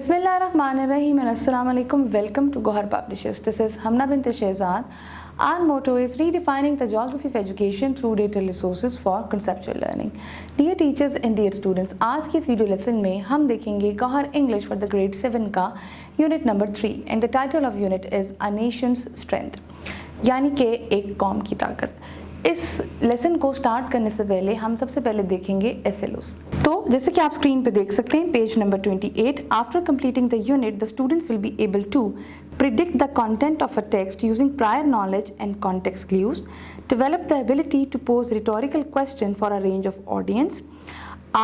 Bismillahirrahmanirrahim and Assalamu alaikum. Welcome to Gohar Publishers. This is Hamna bint Shehzad. Our motto is redefining the geography of education through data resources for conceptual learning. Dear teachers and dear students, आज की इस video lesson में हम देखेंगे Gauhar English for the grade 7 का unit number 3 and the title of unit is a nation's strength, यानी कि एक कौम की ताकत। इस लेसन को स्टार्ट करने से पहले हम सबसे पहले देखेंगे एसएलओस। तो जैसे कि आप स्क्रीन पे देख सकते हैं page number 28, after completing the unit the students will be able to predict the content of a text using prior knowledge and context clues, develop the ability to pose rhetorical questions for a range of audience,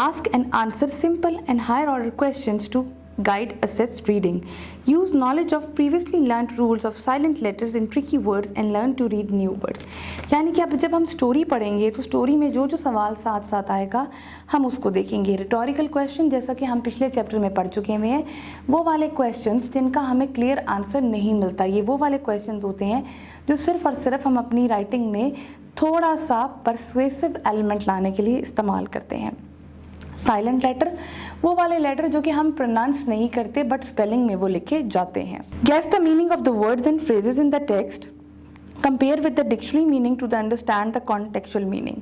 ask and answer simple and higher order questions to guide assessed reading, use knowledge of previously learnt rules of silent letters in tricky words and learn to read new words। यानी कि अब जब हम story पढ़ेंगे तो story में जो जो सवाल साथ साथ आएगा हम उसको देखेंगे। रिटोरिकल क्वेश्चन जैसा कि हम पिछले चैप्टर में पढ़ चुके हुए हैं, वो वाले क्वेश्चंस जिनका हमें क्लियर आंसर नहीं मिलता, ये वो वाले क्वेश्चंस होते हैं जो सिर्फ और सिर्फ हम अपनी राइटिंग में थोड़ा सा परसुएसिव एलिमेंट लाने के लिए इस्तेमाल करते हैं। साइलेंट लेटर वो वाले लेटर जो कि हम प्रोनाउंस नहीं करते बट स्पेलिंग में वो लिखे जाते हैं। Guess the meaning of the words and phrases in the text, compare with the dictionary meaning to the understand the contextual meaning.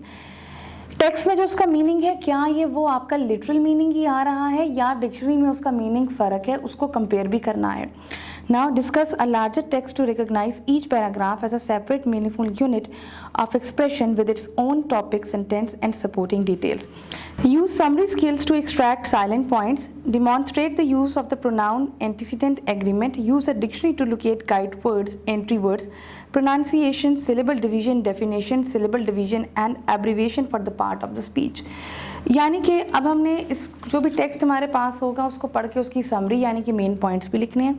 Text में जो उसका मीनिंग है, क्या ये वो आपका लिटरल मीनिंग ही आ रहा है या डिक्शनरी में उसका मीनिंग फ़र्क है, उसको कंपेयर भी करना है। Now discuss a larger text to recognize each paragraph as a separate meaningful unit of expression with its own topic, sentence and supporting details. Use summary skills to extract silent points, demonstrate the use of the pronoun antecedent agreement, use a dictionary to locate guide words, entry words, pronunciation, syllable division, definition, syllable division and abbreviation for the part of the speech। यानी कि अब हमने इस जो भी text हमारे पास होगा उसको पढ़ के उसकी समरी यानी कि मेन पॉइंट्स भी लिखने हैं।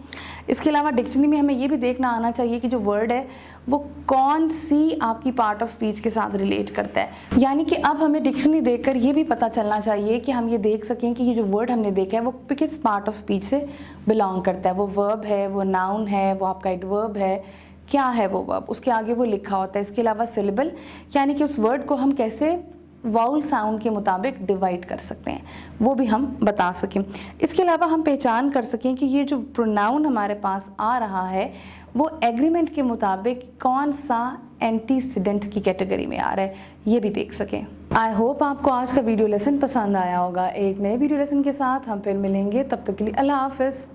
इसके अलावा डिक्शनरी में हमें ये भी देखना आना चाहिए कि जो वर्ड है वो कौन सी आपकी पार्ट ऑफ स्पीच के साथ रिलेट करता है। यानी कि अब हमें डिक्शनरी देखकर ये भी पता चलना चाहिए कि हम ये देख सकें कि ये जो वर्ड हमने देखा है वो किस पार्ट ऑफ स्पीच से बिलोंग करता है। वो वर्ब है, वो नाउन है, वो आपका एडवर्ब है, क्या है वो वर्ब, उसके आगे वो लिखा होता है। इसके अलावा सिलेबल यानी कि उस वर्ड को हम कैसे वाउल साउंड के मुताबिक डिवाइड कर सकते हैं, वो भी हम बता सकें। इसके अलावा हम पहचान कर सकें कि ये जो प्रोनाउन हमारे पास आ रहा है वो एग्रीमेंट के मुताबिक कौन सा एंटीसीडेंट की कैटेगरी में आ रहा है, ये भी देख सकें। आई होप आपको आज का वीडियो लेसन पसंद आया होगा। एक नए वीडियो लेसन के साथ हम फिर मिलेंगे, तब तक के लिए अल्लाह हाफिज़।